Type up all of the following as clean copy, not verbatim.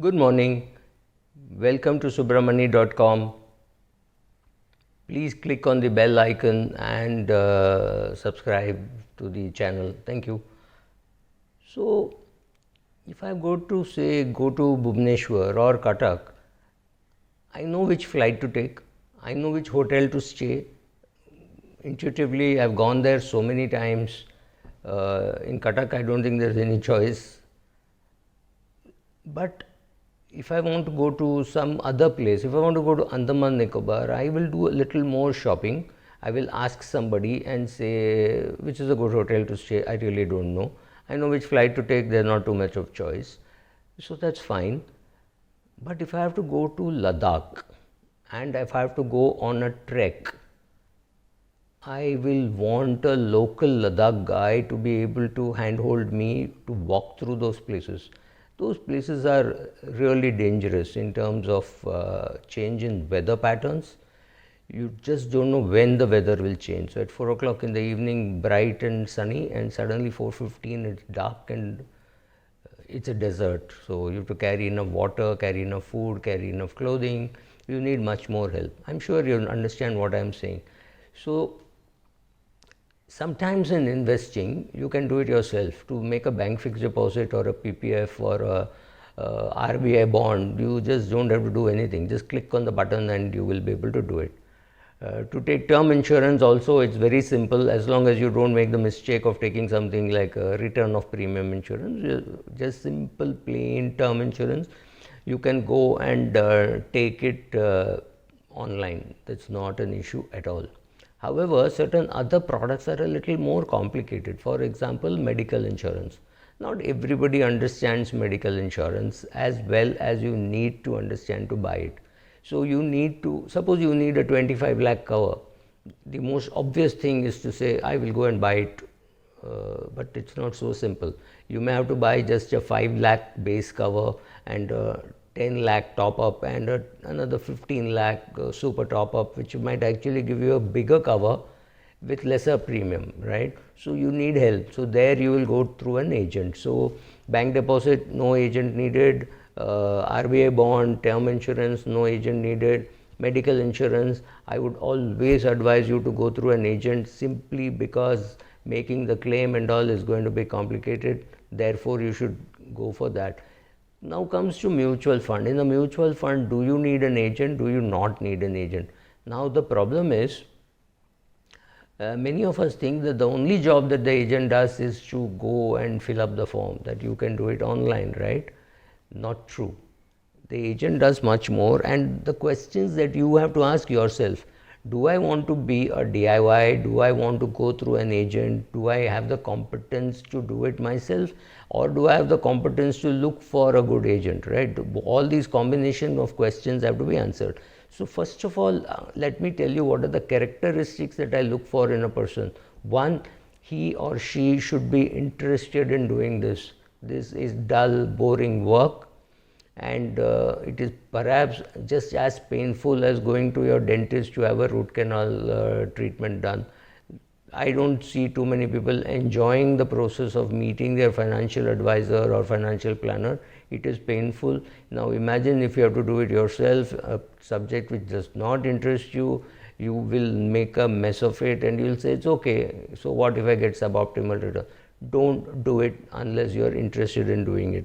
Good morning. Welcome to subramani.com. Please click on the bell icon and subscribe to the channel. Thank you. So, if I go to Bhubaneswar or Cuttack, I know which flight to take. I know which hotel to stay. Intuitively, I've gone there so many times. In Cuttack, I don't think there's any choice. But if I want to go to some other place, if I want to go to Andaman Nicobar, I will do a little more shopping. I will ask somebody and say which is a good hotel to stay. I really don't know. I know which flight to take, there's not too much of choice. So that's fine. But if I have to go to Ladakh and if I have to go on a trek, I will want a local Ladakh guy to be able to handhold me to walk through those places. Those places are really dangerous in terms of change in weather patterns. You just don't know when the weather will change. So at 4 o'clock in the evening, bright and sunny, and suddenly 4:15 it's dark and it's a desert. So you have to carry enough water, carry enough food, carry enough clothing. You need much more help. I'm sure you understand what I'm saying. So sometimes in investing, you can do it yourself. To make a bank fixed deposit or a PPF or a RBI bond, you just don't have to do anything. Just click on the button and you will be able to do it. To take term insurance also, it's very simple as long as you don't make the mistake of taking something like a return of premium insurance. Just simple plain term insurance. You can go and take it online. That's not an issue at all. However, certain other products are a little more complicated. For example, medical insurance. Not everybody understands medical insurance as well as you need to understand to buy it. So you need to, suppose you need a 25 lakh cover. The most obvious thing is to say, I will go and buy it. But it's not so simple. You may have to buy just a 5 lakh base cover and 10 lakh top up and another 15 lakh super top up, which might actually give you a bigger cover with lesser premium, right? So you need help. So there you will go through an agent. So bank deposit, no agent needed. RBI bond, term insurance, no agent needed. Medical insurance, I would always advise you to go through an agent simply because making the claim and all is going to be complicated. Therefore, you should go for that. Now comes to mutual fund. In a mutual fund, do you need an agent? Do you not need an agent? Now the problem is, many of us think that the only job that the agent does is to go and fill up the form, that you can do it online, right? Not true. The agent does much more, and the questions that you have to ask yourself: do I want to be a DIY? Do I want to go through an agent? Do I have the competence to do it myself, or do I have the competence to look for a good agent, right? All these combination of questions have to be answered. So first of all, let me tell you what are the characteristics that I look for in a person. One, he or she should be interested in doing this. This is dull, boring work, and it is perhaps just as painful as going to your dentist to have a root canal treatment done. I don't see too many people enjoying the process of meeting their financial advisor or financial planner. It is painful. Now imagine if you have to do it yourself, a subject which does not interest you, you will make a mess of it and you will say it's okay. So what if I get suboptimal return? Don't do it unless you are interested in doing it.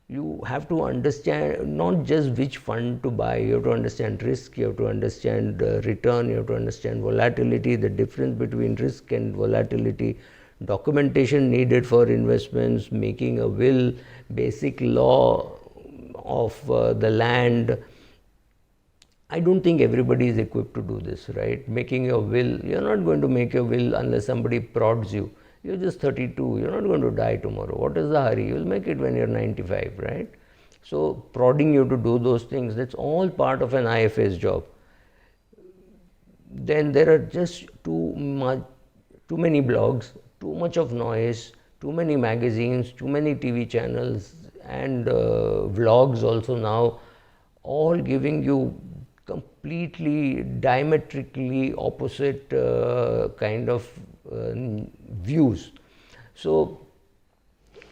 You have to understand not just which fund to buy, you have to understand risk, you have to understand return, you have to understand volatility, the difference between risk and volatility, documentation needed for investments, making a will, basic law of the land. I don't think everybody is equipped to do this, right? Making your will, you're not going to make your will unless somebody prods you. You're just 32, you're not going to die tomorrow. What is the hurry? You'll make it when you're 95, right? So, prodding you to do those things, that's all part of an IFA's job. Then there are just too many blogs, too much of noise, too many magazines, too many TV channels, and vlogs also now, all giving you completely diametrically opposite kind of views. So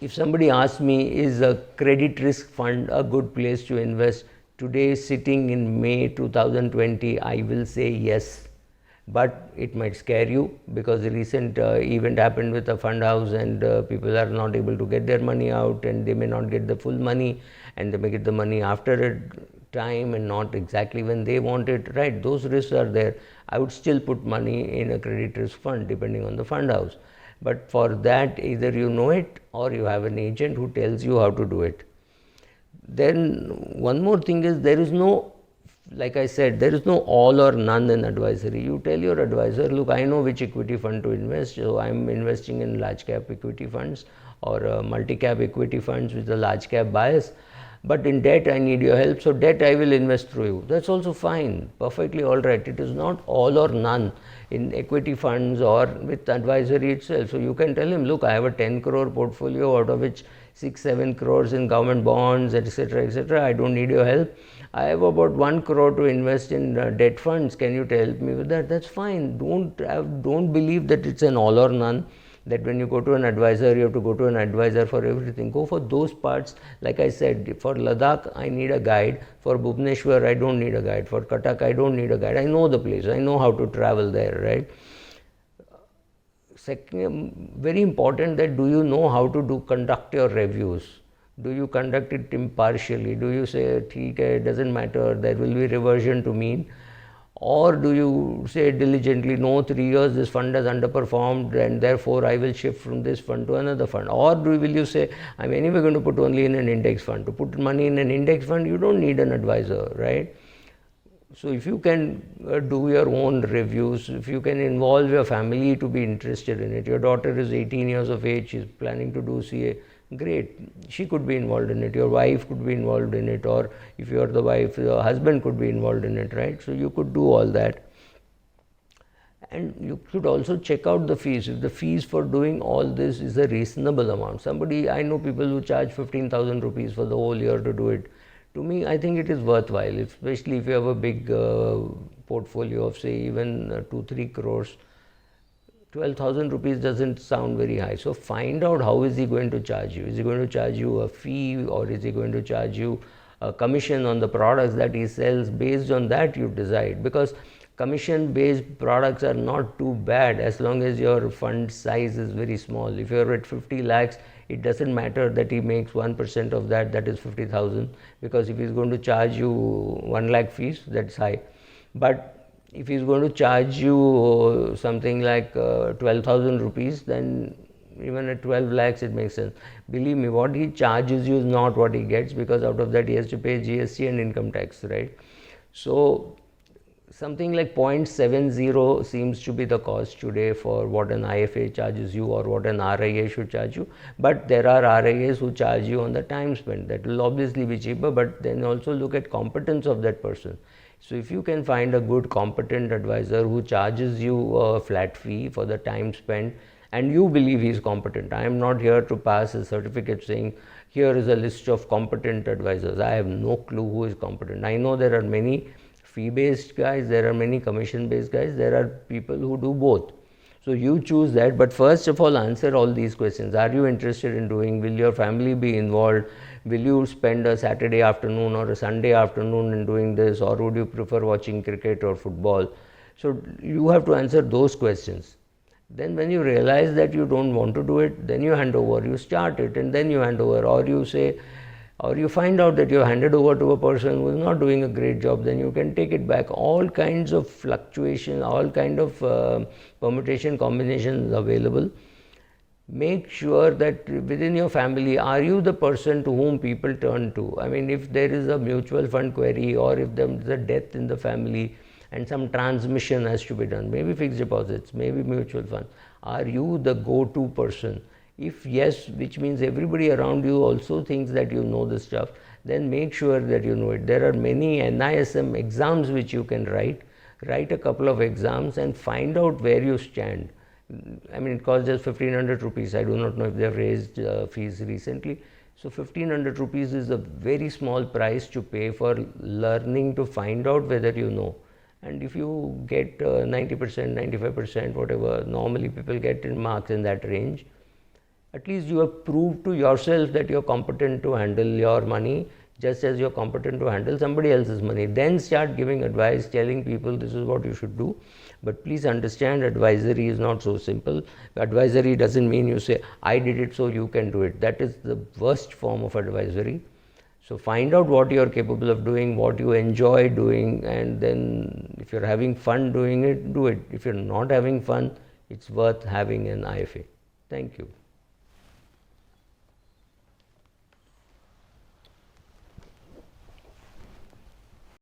If somebody asks me, is a credit risk fund a good place to invest? Today, sitting in May 2020, I will say yes. But it might scare you because the recent event happened with a fund house, and people are not able to get their money out, and they may not get the full money, and they may get the money after a time and not exactly when they want it, right? Those risks are there. I would still put money in a credit risk fund depending on the fund house. But for that, either you know it or you have an agent who tells you how to do it. Then one more thing is, there is no, like I said, there is no all or none in advisory. You tell your advisor, look, I know which equity fund to invest, so I am investing in large cap equity funds or multi cap equity funds with a large cap bias. But in debt, I need your help, so debt I will invest through you. That's also fine, perfectly all right. It is not all or none in equity funds or with advisory itself. So you can tell him, look, I have a 10 crore portfolio, out of which 6-7 crores in government bonds, etc., etc. I don't need your help. I have about 1 crore to invest in debt funds. Can you help me with that? That's fine. Don't believe that it's an all or none, that when you go to an advisor, you have to go to an advisor for everything. Go for those parts. Like I said, for Ladakh, I need a guide. For Bhubaneswar, I don't need a guide. For Cuttack, I don't need a guide. I know the place. I know how to travel there, right? Second, very important, that do you know how to conduct your reviews? Do you conduct it impartially? Do you say, "ठीक है, it doesn't matter, there will be reversion to mean"? Or do you say diligently, no, 3 years this fund has underperformed and therefore I will shift from this fund to another fund? Or will you say, I'm anyway going to put only in an index fund? To put money in an index fund, you don't need an advisor, right? So if you can do your own reviews, if you can involve your family to be interested in it, your daughter is 18 years of age, she's planning to do CA, great, she could be involved in it, your wife could be involved in it, or if you are the wife, your husband could be involved in it, right? So you could do all that. And you should also check out the fees. If the fees for doing all this is a reasonable amount. I know people who charge 15,000 rupees for the whole year to do it. To me, I think it is worthwhile, especially if you have a big portfolio of, say, even 2-3 crores. 12,000 rupees doesn't sound very high. So find out, how is he going to charge you? Is he going to charge you a fee, or is he going to charge you a commission on the products that he sells? Based on that, you decide, because commission based products are not too bad as long as your fund size is very small. If you're at 50 lakhs, it doesn't matter that he makes 1% of that, that is 50,000, because if he's going to charge you 1 lakh fees, that's high. But if he's going to charge you something like 12,000 rupees, then even at 12 lakhs it makes sense. Believe me, what he charges you is not what he gets, because out of that he has to pay GST and income tax, right? So something like 0.70 seems to be the cost today for what an IFA charges you or what an RIA should charge you. But there are RIAs who charge you on the time spent. That will obviously be cheaper, but then also look at competence of that person. So if you can find a good competent advisor who charges you a flat fee for the time spent, and you believe he is competent. I am not here to pass a certificate saying, here is a list of competent advisors. I have no clue who is competent. I know there are many fee-based guys, there are many commission-based guys, there are people who do both. So you choose that, but first of all, answer all these questions. Are you interested in doing? Will your family be involved? Will you spend a Saturday afternoon or a Sunday afternoon in doing this, or would you prefer watching cricket or football? So you have to answer those questions. Then when you realize that you don't want to do it, then you hand over, you start it and then you hand over, or you say, or you find out that you handed over to a person who is not doing a great job, then you can take it back. All kinds of fluctuation, all kind of permutation combinations available. Make sure that within your family, are you the person to whom people turn to? I mean, if there is a mutual fund query, or if there is a death in the family and some transmission has to be done, maybe fixed deposits, maybe mutual fund, are you the go-to person? If yes, which means everybody around you also thinks that you know this stuff, then make sure that you know it. There are many NISM exams which you can write. Write a couple of exams and find out where you stand. I mean, it costs just 1,500 rupees. I do not know if they have raised fees recently. So 1,500 rupees is a very small price to pay for learning to find out whether you know. And if you get 90%, 95%, whatever normally people get in marks in that range, At least you have proved to yourself that you're competent to handle your money just as you're competent to handle somebody else's money. Then start giving advice, telling people this is what you should do. But please understand, advisory is not so simple. Advisory doesn't mean you say, I did it so you can do it. That is the worst form of advisory. So find out what you are capable of doing, what you enjoy doing, and then if you're having fun doing it, do it. If you're not having fun, it's worth having an IFA. Thank you.